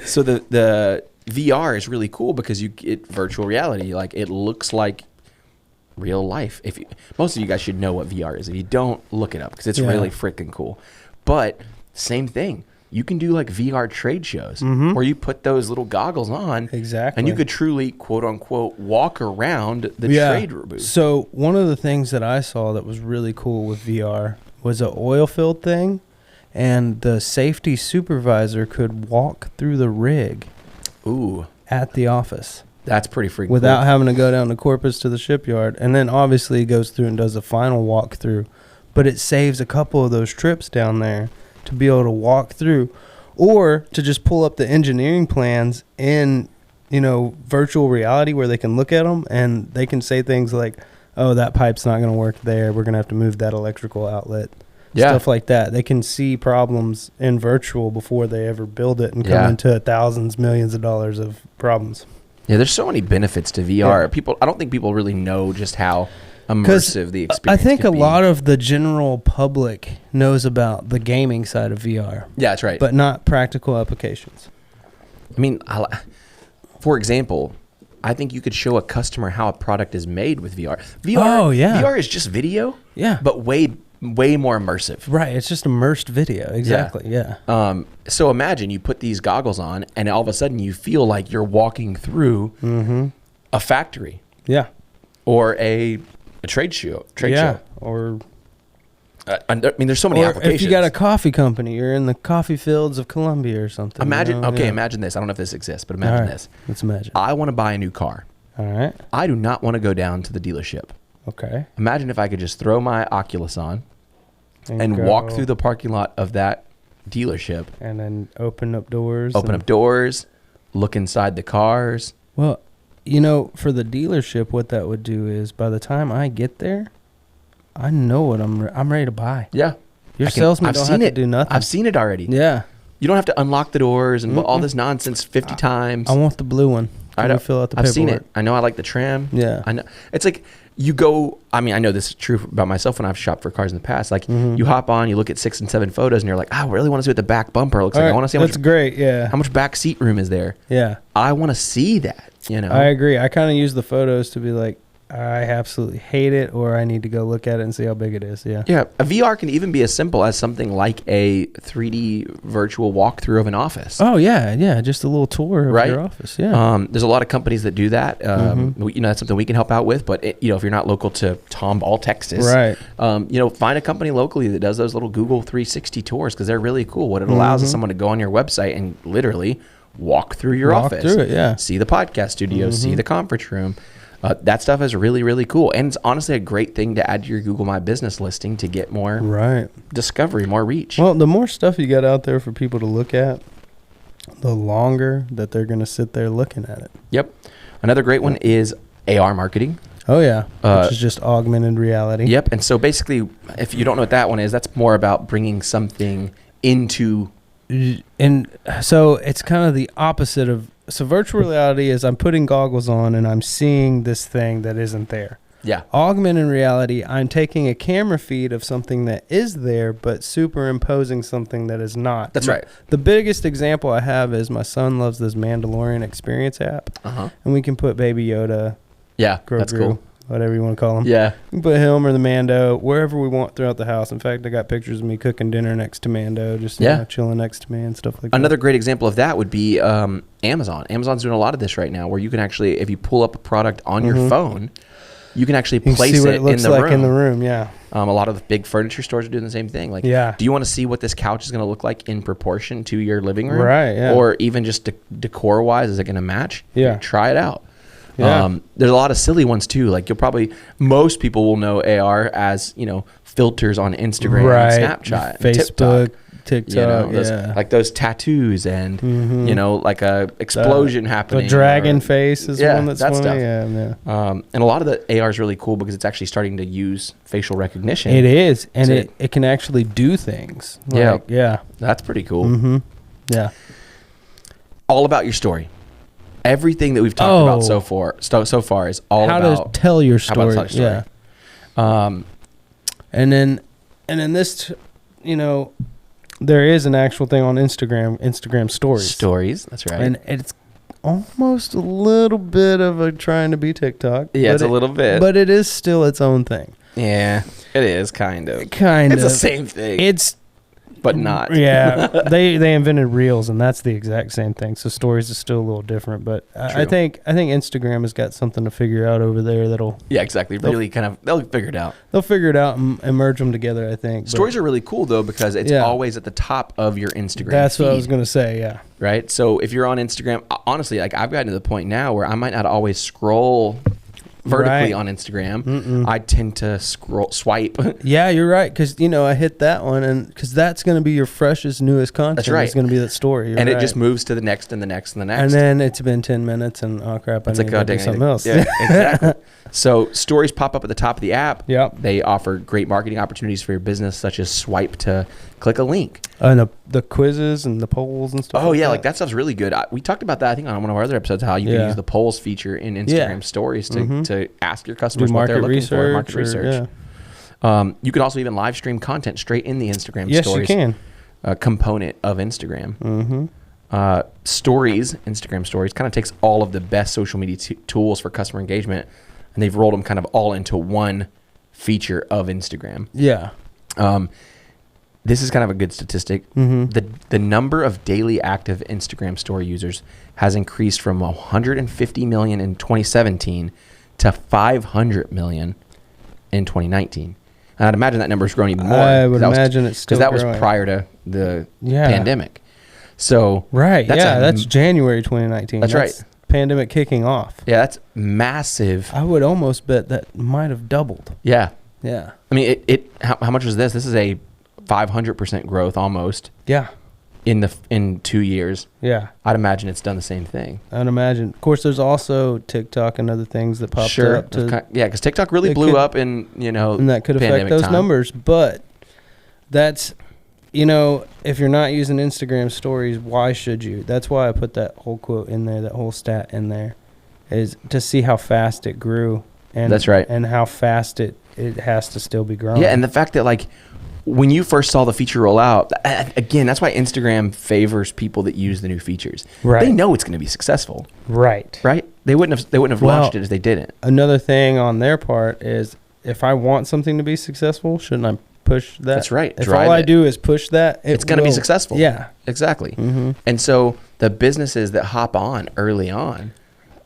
So the VR is really cool because you get virtual reality. Like, it looks like real life. Most of you guys should know what VR is. If you don't, look it up because it's really freaking cool. But same thing. You can do like VR trade shows where you put those little goggles on. Exactly. And you could truly, quote unquote, walk around the trade booth. So one of the things that I saw that was really cool with VR was an oil field thing, and the safety supervisor could walk through the rig at the office. That's pretty freaking without cool. having to go down to Corpus to the shipyard. And then obviously he goes through and does a final walkthrough. But it saves a couple of those trips down there to be able to walk through, or to just pull up the engineering plans in, virtual reality where they can look at them and they can say things like, oh, that pipe's not going to work there. We're going to have to move that electrical outlet. Yeah. Stuff like that. They can see problems in virtual before they ever build it and come into thousands, millions of dollars of problems. Yeah, there's so many benefits to VR. Yeah. I don't think people really know just how immersive the experience I think could a lot of the general public knows about the gaming side of VR. Yeah, that's right. But not practical applications. I mean, for example, I think you could show a customer how a product is made with VR. VR is just video, but way more immersive. Right, it's just immersed video. Exactly, yeah. So imagine you put these goggles on, and all of a sudden you feel like you're walking through a factory. Yeah. Or a trade show. Or I mean, there's so many applications. If you got a coffee company, you're in the coffee fields of Colombia or something. Imagine this. I don't know if this exists, but imagine this. Let's imagine. I want to buy a new car. All right. I do not want to go down to the dealership. Okay. Imagine if I could just throw my Oculus on and walk through the parking lot of that dealership. And then open up doors. Look inside the cars. Well, for the dealership, what that would do is by the time I get there, I know what I'm ready to buy. Yeah. Your salesman don't have to do nothing. I've seen it already. Yeah. You don't have to unlock the doors and all this nonsense 50 times. I want the blue one. I've fill out the paperwork. I've seen it. I know I like the trim. Yeah. I know. It's like you go, I mean, I know this is true about myself when I've shopped for cars in the past. Like you hop on, you look at 6 and 7 photos and you're like, I really want to see what the back bumper looks like. I want to see how much back seat room is there. Yeah. I want to see that, I agree. I kind of use the photos to be like, I absolutely hate it, or I need to go look at it and see how big it is. Yeah. Yeah. A VR can even be as simple as something like a 3D virtual walkthrough of an office. Oh, yeah. Yeah. Just a little tour of your office. Yeah. There's a lot of companies that do that. That's something we can help out with. But, if you're not local to Tomball, Texas, right. Find a company locally that does those little Google 360 tours because they're really cool. What it allows is someone to go on your website and literally walk through your office. Through it, yeah. See the podcast studio, see the conference room. That stuff is really, really cool. And it's honestly a great thing to add to your Google My Business listing to get more discovery, more reach. Well, the more stuff you got out there for people to look at, the longer that they're going to sit there looking at it. Yep. Another great one is AR marketing. Oh, yeah. Which is just augmented reality. Yep. And so basically, if you don't know what that one is, that's more about bringing something into... And so it's kind of the opposite of... So virtual reality is I'm putting goggles on and I'm seeing this thing that isn't there. Yeah. Augmented reality, I'm taking a camera feed of something that is there, but superimposing something that is not. That's right. The biggest example I have is my son loves this Mandalorian Experience app. Uh-huh. And we can put Baby Yoda, Yeah, Grogu, that's cool. whatever you want to call him. Yeah. We can put him or the Mando wherever we want throughout the house. In fact, I got pictures of me cooking dinner next to Mando, just chilling next to me and stuff like that. Another great example of that would be Amazon. Amazon's doing a lot of this right now, where you can actually, if you pull up a product on your phone, you can actually place see what it looks in the like room. in the room. Yeah. A lot of the big furniture stores are doing the same thing. Like, Yeah. do you want to see what this couch is going to look like in proportion to your living room? Right, yeah. Or even just decor-wise, is it going to match? Yeah. Try it out. Yeah. There's a lot of silly ones too. Like most people will know AR as, filters on Instagram and Snapchat, and Facebook, TikTok, like those tattoos and, like a explosion happening. The dragon face is one that's that funny. stuff. Yeah. And a lot of the AR is really cool because it's actually starting to use facial recognition. It is, and it can actually do things. Yeah. That's pretty cool. Mm-hmm. Yeah. All about your story. Everything that we've talked about so far is all how about to tell your how story. about tell your story. Yeah. And then this, there is an actual thing on Instagram stories. Stories, that's right. And it's almost a little bit of a trying to be TikTok. Yeah, it's a little bit. But it is still its own thing. Yeah, it is kind of. It's the same thing. But not. Yeah, they invented Reels, and that's the exact same thing. So stories is still a little different, but I think Instagram has got something to figure out over there that'll. Yeah, exactly. Really, they'll figure it out. They'll figure it out and merge them together. I think stories are really cool though because it's always at the top of your Instagram. That's feed, what I was gonna say. Yeah. Right. So if you're on Instagram, honestly, like I've gotten to the point now where I might not always scroll vertically on Instagram. I tend to swipe. Yeah, you're right. Because, I hit that one, and because that's going to be your freshest, newest content. That's right. It's going to be that story. And it just moves to the next and the next and the next. And then it's been 10 minutes, and oh, crap, I need to do something else. Yeah, exactly. So stories pop up at the top of the app. Yep. They offer great marketing opportunities for your business, such as swipe to click a link. And the quizzes and the polls and stuff. Oh, yeah. Like that stuff's really good. We talked about that, I think, on one of our other episodes, how you can use the polls feature in Instagram stories to ask your customers what they're looking for. Market research. You can also even live stream content straight in the Instagram stories. Yes, you can. Component of Instagram. Stories, Instagram stories, kind of takes all of the best social media tools for customer engagement, and they've rolled them kind of all into one feature of Instagram. Yeah. This is kind of a good statistic. The number of daily active Instagram story users has increased from 150 million in 2017 to 500 million in 2019. And I'd imagine that number's grown even more. I would imagine it's still growing. Because that was prior to the pandemic. So that's January 2019. That's right. Pandemic kicking off. Yeah, that's massive. I would almost bet that might have doubled. Yeah. Yeah. I mean, how much was this? This is a 500% growth almost. Yeah. In 2 years. Yeah. I'd imagine it's done the same thing. I'd imagine. Of course, there's also TikTok and other things that popped up. Because TikTok really blew up in, and that could affect those numbers. But that's, if you're not using Instagram stories, why should you? That's why I put that whole quote in there, that whole stat in there, is to see how fast it grew. And that's right. And how fast it has to still be growing. Yeah, and the fact that, when you first saw the feature roll out, again, that's why Instagram favors people that use the new features. Right. They know it's going to be successful. Right. Right? They wouldn't have launched it if they didn't. Another thing on their part is, if I want something to be successful, shouldn't I push that? That's right. If all I do is push that, it's going to be successful. Yeah. Exactly. And so the businesses that hop on early on,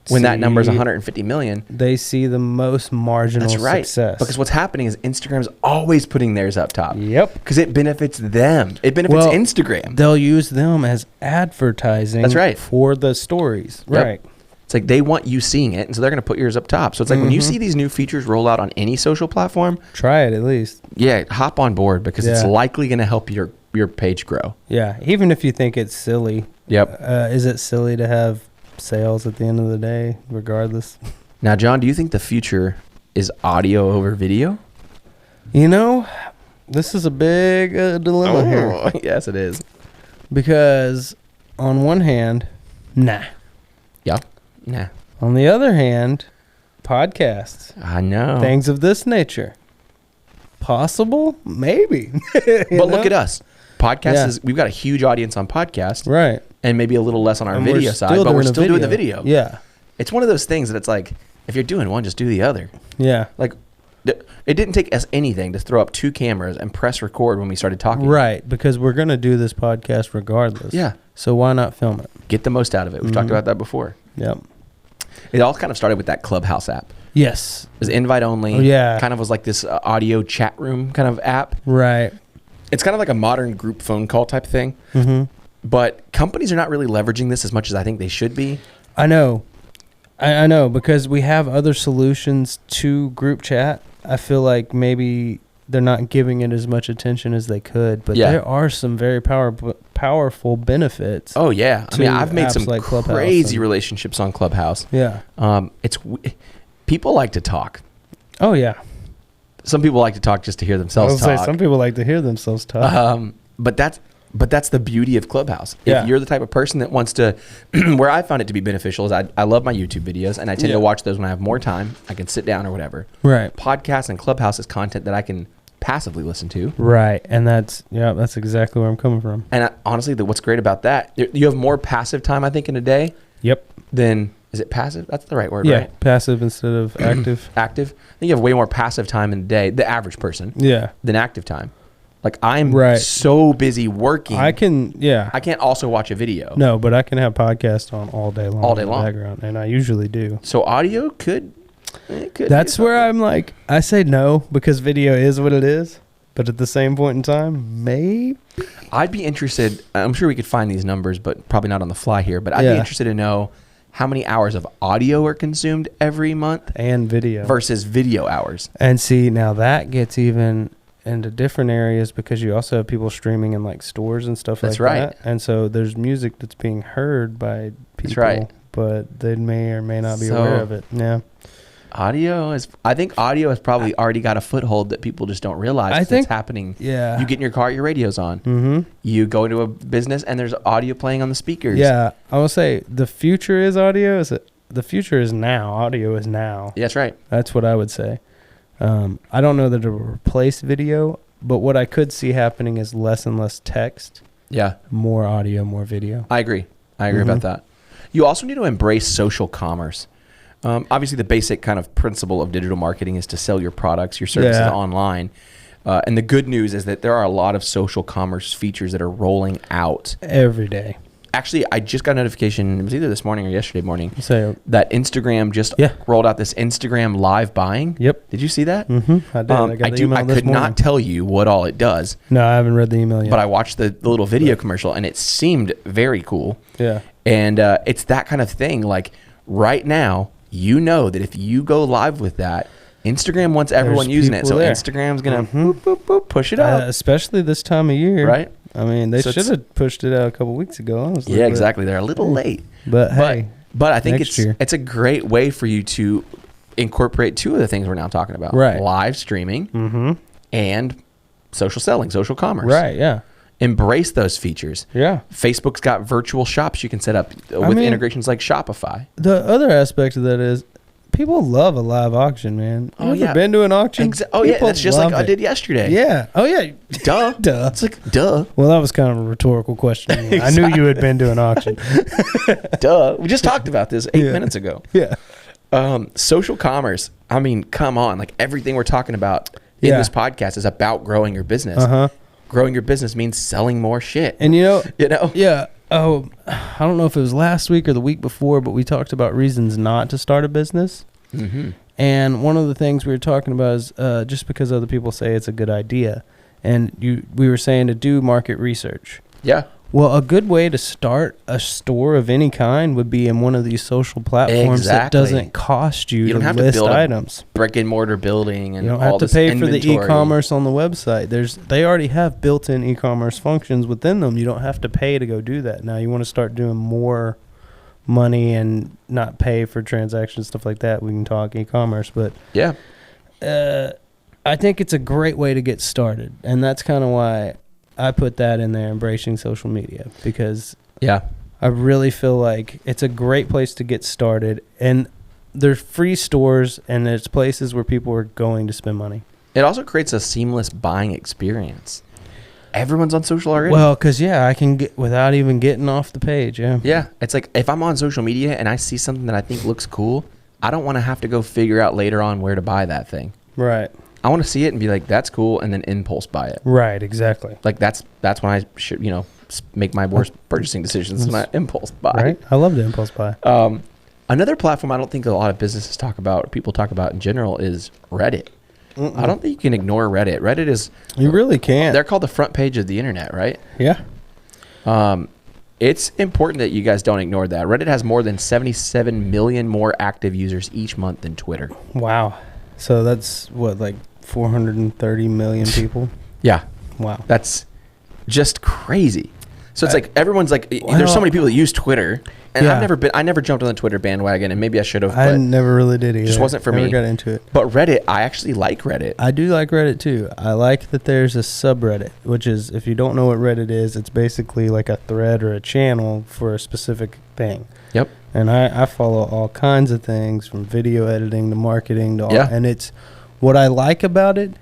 when that number is 150 million, they see the most marginal success. Because what's happening is Instagram's always putting theirs up top. Yep. Because it benefits them. It benefits Instagram. They'll use them as advertising. That's right. For the stories. Yep. Right. It's like they want you seeing it, and so they're going to put yours up top. So it's like when you see these new features roll out on any social platform, try it at least. Yeah, hop on board because it's likely going to help your page grow. Yeah, even if you think it's silly. Yep. Is it silly to have sales at the end of the day, regardless? Now, John, do you think the future is audio over video? This is a big dilemma here. Yes, it is. Because on one hand, nah. Yeah. Nah. On the other hand, podcasts, I know. things of this nature. Possible? Maybe. But look at us. Podcast is, we've got a huge audience on podcast. Right. And maybe a little less on our And video side, but we're still doing the video. Yeah. It's one of those things that it's like, if you're doing one, just do the other. Yeah. Like, it didn't take us anything to throw up 2 cameras and press record when we started talking. Right. Because we're going to do this podcast regardless. Yeah. So why not film it? Get the most out of it. We've talked about that before. Yep. It all kind of started with that Clubhouse app. Yes. It was invite only. Oh, yeah. Kind of was like this audio chat room kind of app. Right. It's kind of like a modern group phone call type thing. Mm-hmm. But companies are not really leveraging this as much as I think they should be. I know. I know, because we have other solutions to group chat. I feel like maybe they're not giving it as much attention as they could, but there are some very powerful benefits. Oh yeah, I mean, I've made some like crazy relationships on Clubhouse. Yeah, people like to talk. Oh yeah, some people like to talk just to hear themselves talk. Some people like to hear themselves talk. But that's the beauty of Clubhouse. If you're the type of person that wants to, where I found it to be beneficial is I love my YouTube videos, and I tend to watch those when I have more time. I can sit down or whatever. Right. Podcasts and Clubhouse is content that I can passively listen to. Right. And that's exactly where I'm coming from. And honestly, what's great about that, you have more passive time, I think, in a day. Yep. Than, is it passive? That's the right word, right? Yeah, passive instead of active. Active. I think you have way more passive time in a day, the average person, than active time. Like, I'm so busy working. I can't also watch a video. No, but I can have podcasts on all day long. All day long. In the background, and I usually do. So audio could. That's where I'm like, I say no, because video is what it is. But at the same point in time, maybe. I'd be interested. I'm sure we could find these numbers, but probably not on the fly here. But I'd be interested to know how many hours of audio are consumed every month. And video. Versus video hours. And see, now that gets even into different areas, because you also have people streaming in like stores and stuff like that. And so there's music that's being heard by people, but they may or may not be aware of it. Yeah. I think audio has probably already got a foothold that people just don't realize it's happening. Yeah. You get in your car, your radio's on. Mm-hmm. You go into a business and there's audio playing on the speakers. Yeah. I will say the future is audio. The future is now. Audio is now. Yeah, that's right. That's what I would say. I don't know that it will replace video, but what I could see happening is less and less text. Yeah. More audio, more video. I agree about that. You also need to embrace social commerce. Obviously, the basic kind of principle of digital marketing is to sell your products, your services online. And the good news is that there are a lot of social commerce features that are rolling out every day. Actually, I just got a notification, it was either this morning or yesterday morning, that Instagram just rolled out this Instagram live buying. Yep. Did you see that? Mm-hmm. I did. I got the email I could not tell you what all it does. No, I haven't read the email yet. But I watched the little video commercial, and it seemed very cool. Yeah. And it's that kind of thing. Like, right now, you know that if you go live with that, Instagram wants everyone using it. So Instagram's going to push it up. Especially this time of year. Right. I mean, they should have pushed it out a couple weeks ago, honestly. Yeah, exactly. They're a little late. But hey, I think it's a great way for you to incorporate 2 of the things we're now talking about. Right. Live streaming and social selling, social commerce. Right, yeah. Embrace those features. Yeah. Facebook's got virtual shops you can set up with integrations like Shopify. The other aspect of that is people love a live auction, man. You ever been to an auction? That's just like I did yesterday. Yeah. Oh, yeah. Duh. It's like, duh. Well, that was kind of a rhetorical question. Exactly. I knew you had been to an auction. Duh. We just talked about this 8 minutes ago. Yeah. Social commerce. I mean, come on. Like, everything we're talking about in this podcast is about growing your business. Uh-huh. Growing your business means selling more shit. And you know? Yeah. Oh, I don't know if it was last week or the week before, but we talked about reasons not to start a business. Mm-hmm. And one of the things we were talking about is just because other people say it's a good idea. And we were saying to do market research. Yeah. Well, a good way to start a store of any kind would be in one of these social platforms that doesn't cost you to have list to build items. Brick and mortar building, and you don't have to pay for the e-commerce on the website. They already have built-in e-commerce functions within them. You don't have to pay to go do that. Now you want to start doing more money and not pay for transactions, stuff like that. We can talk e-commerce, but yeah, I think it's a great way to get started, and that's kind of why I put that in there, embracing social media, because I really feel like it's a great place to get started. And there's free stores and there's places where people are going to spend money. It also creates a seamless buying experience. Everyone's on social already. Well, because, I can get without even getting off the page, Yeah, it's like if I'm on social media and I see something that I think looks cool, I don't want to have to go figure out later on where to buy that thing. Right. I want to see it and be like, that's cool, and then impulse buy it. Right, exactly. Like that's when I should, make my worst purchasing decisions, when I impulse buy. Right? I love the impulse buy. Another platform I don't think a lot of businesses talk about, or people talk about in general, is Reddit. I don't think you can ignore Reddit. Reddit is... You really can't. They're called the front page of the internet, right? Yeah. It's important that you guys don't ignore that. Reddit has more than 77 million more active users each month than Twitter. Wow. So that's what, like 430 million people? Yeah. Wow. That's just crazy. So it's like everyone's like, there's so many people that use Twitter, and I never jumped on the Twitter bandwagon, and maybe I should have. I never really did either. Just wasn't for me. Never got into it. But Reddit, I actually like Reddit. I do like Reddit too. I like that there's a subreddit, which is, if you don't know what Reddit is, it's basically like a thread or a channel for a specific thing. Yep. And I follow all kinds of things, from video editing to marketing to all. Yeah. And it's what I like about it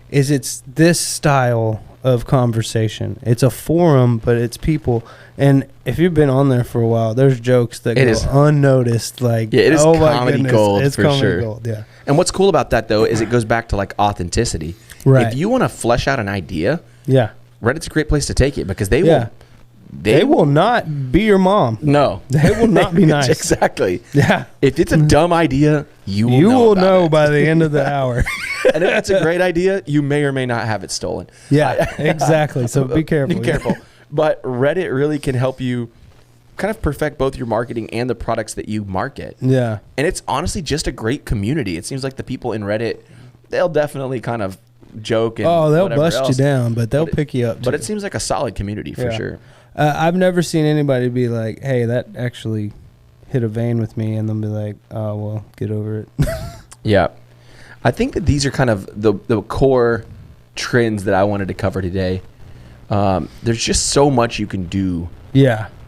is it's this style of conversation. It's a forum, but it's people. And if you've been on there for a while, there's jokes that go unnoticed. Like, it is comedy gold, it's for comedy sure. Gold, yeah. And what's cool about that, though, is it goes back to like authenticity. Right. If you want to flesh out an idea, Reddit's a great place to take it, because they will not be your mom. No. They will not be nice. Exactly. Yeah. If it's a dumb idea, you will know by the end of the hour. And if it's a great idea, you may or may not have it stolen. Yeah, exactly. So be careful. Be careful. But Reddit really can help you kind of perfect both your marketing and the products that you market. Yeah. And it's honestly just a great community. It seems like the people in Reddit, they'll definitely kind of joke and they'll bust else. you down, but they'll pick you up too. But it seems like a solid community for sure. I've never seen anybody be like, hey, that actually hit a vein with me, and they'll be like, oh, well, get over it. Yeah. I think that these are kind of the core trends that I wanted to cover today. There's just so much you can do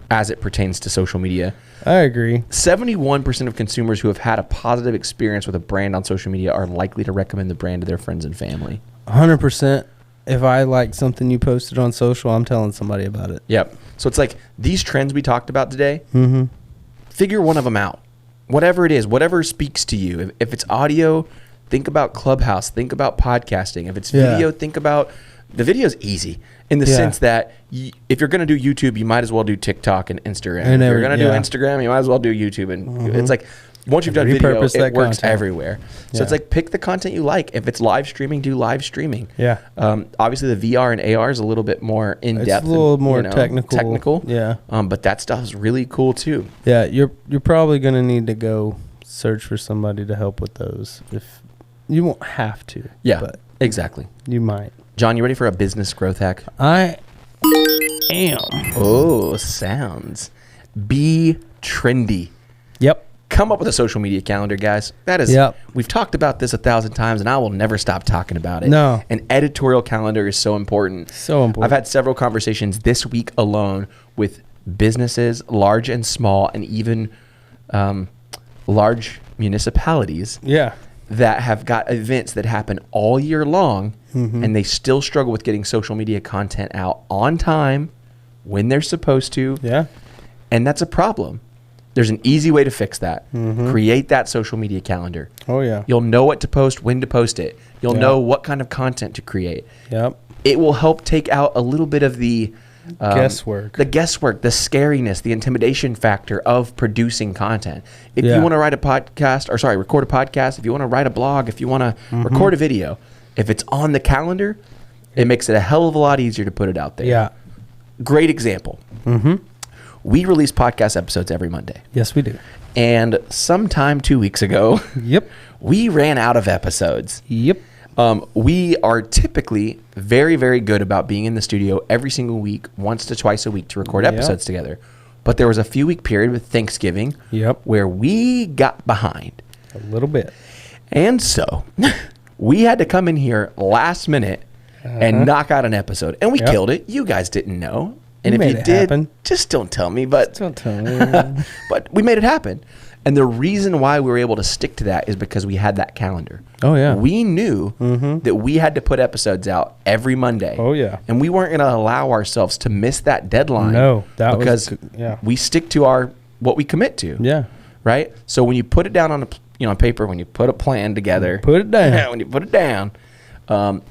as it pertains to social media. I agree. 71% of consumers who have had a positive experience with a brand on social media are likely to recommend the brand to their friends and family. 100%. If I like something you posted on social, I'm telling somebody about it. Yep. So it's like these trends we talked about today, figure one of them out. Whatever it is, whatever speaks to you. If it's audio, think about Clubhouse, think about podcasting. If it's video, think about... The video is easy in the sense that if you're going to do YouTube, you might as well do TikTok and Instagram. If you're going to do Instagram, you might as well do YouTube. And it's like, once you've done video, it works everywhere. So it's like, pick the content you like. If it's live streaming, do live streaming. Yeah. Obviously, the VR and AR is a little bit more in-depth. It's a little more technical. Yeah. But that stuff is really cool, too. Yeah, you're probably going to need to go search for somebody to help with those. If you won't have to. Yeah, but exactly. You might. John, you ready for a business growth hack? I am. Oh, sounds. Be trendy. Yep. Come up with a social media calendar, guys. That is, we've talked about this 1,000 times, and I will never stop talking about it. No. An editorial calendar is so important. So important. I've had several conversations this week alone with businesses, large and small, and even large municipalities. Yeah. That have got events that happen all year long, and they still struggle with getting social media content out on time when they're supposed to. Yeah. And that's a problem. There's an easy way to fix that. Create that social media calendar. Oh, yeah. You'll know what to post, when to post it. You'll know what kind of content to create. Yep. It will help take out a little bit of the guesswork. The scariness, the intimidation factor of producing content. If you want to write a podcast, record a podcast, if you want to write a blog, if you want to record a video, if it's on the calendar, it makes it a hell of a lot easier to put it out there. Yeah. Great example. We release podcast episodes every Monday. Yes, we do. And sometime 2 weeks ago, we ran out of episodes. Yep. We are typically very, very good about being in the studio every single week, once to twice a week, to record episodes together. But there was a few week period with Thanksgiving where we got behind. A little bit. And so we had to come in here last minute and knock out an episode. And we killed it. You guys didn't know. And if you did, happen. just don't tell me. But Don't tell me. but we made it happen. And the reason why we were able to stick to that is because we had that calendar. Oh, yeah. We knew that we had to put episodes out every Monday. Oh, yeah. And we weren't going to allow ourselves to miss that deadline. No, that because was, yeah. we stick to what we commit to. Yeah. Right? So when you put it down on on paper, when you put a plan together, Put it down. when you put it down,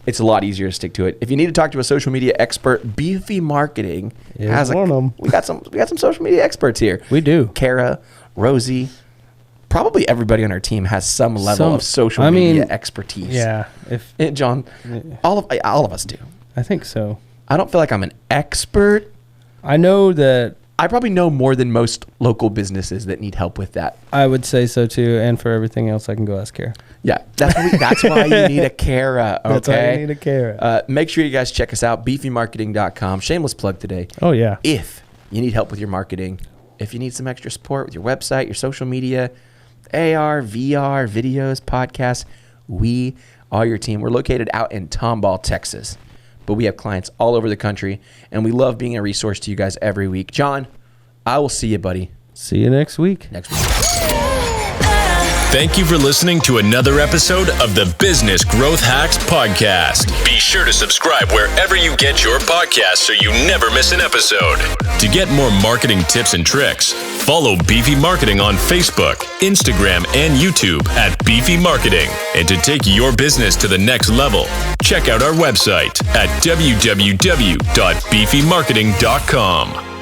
it's a lot easier to stick to it. If you need to talk to a social media expert, Beefy Marketing has one of them. We got some social media experts here. We do. Kara, Rosie, probably everybody on our team has some level of social media expertise. Yeah. John, all of us do. I think so. I don't feel like I'm an expert. I know that. I probably know more than most local businesses that need help with that. I would say so too. And for everything else, I can go ask Kara. Yeah, that's why you need a Kara. Okay, That's why you need a Kara. Make sure you guys check us out, beefymarketing.com. Shameless plug today. Oh yeah. If you need help with your marketing, if you need some extra support with your website, your social media, AR, VR, videos, podcasts, we are your team. We're located out in Tomball, Texas, but we have clients all over the country, and we love being a resource to you guys every week. John, I will see you, buddy. See you next week. Thank you for listening to another episode of the Business Growth Hacks Podcast. Be sure to subscribe wherever you get your podcasts so you never miss an episode. To get more marketing tips and tricks, follow Beefy Marketing on Facebook, Instagram, and YouTube at Beefy Marketing. And to take your business to the next level, check out our website at www.beefymarketing.com.